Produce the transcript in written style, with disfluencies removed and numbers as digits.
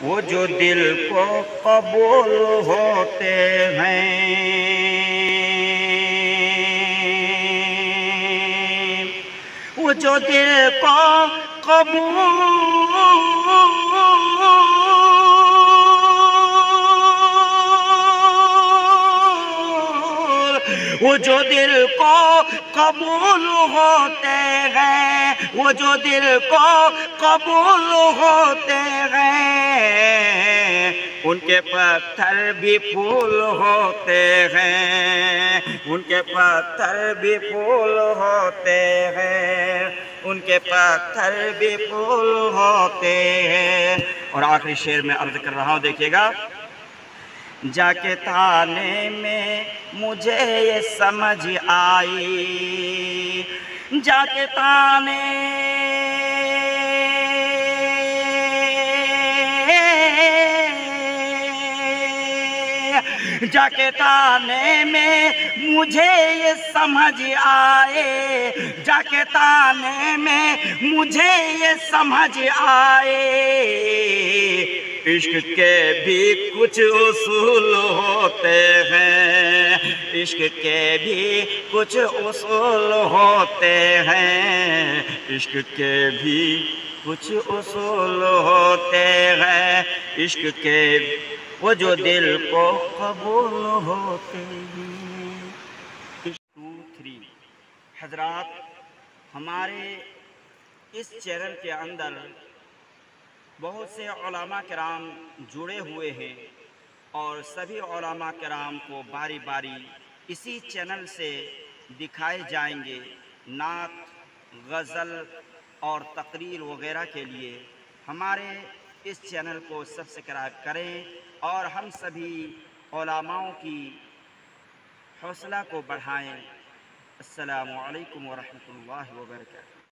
वो जो दिल को कबूल होते हैं, वो जो दिल को कबूल वो जो दिल को कबूल होते हैं, वो जो दिल को कबूल होते हैं, उनके पत्थर भी फूल होते हैं, उनके पत्थर भी फूल होते हैं, उनके पत्थर भी फूल होते हैं। और आखिरी शेर में अर्ज कर रहा हूँ, देखिएगा। जाके ताने में मुझे ये समझ आई, जाके ताने जाके ताने में मुझे ये समझ आए, जाके ताने में मुझे ये समझ आए, इश्क के भी कुछ उसूल होते हैं, इश्क के भी कुछ उसूल होते हैं, इश्क के भी कुछ उसूल होते हैं, इश्क के वो जो दिल को कबूल होते हैं। 2, 3 हजरात, हमारे इस चैनल के अंदर बहुत से उलमा किराम जुड़े हुए हैं और सभी उलमा किराम को बारी बारी इसी चैनल से दिखाए जाएंगे नात, गज़ल और तकरीर वगैरह के लिए। हमारे इस चैनल को सब्सक्राइब करें और हम सभी उलमाओं की हौसला को बढ़ाएं। अस्सलामु अलैकुम व रहमतुल्लाहि व बरकातहू।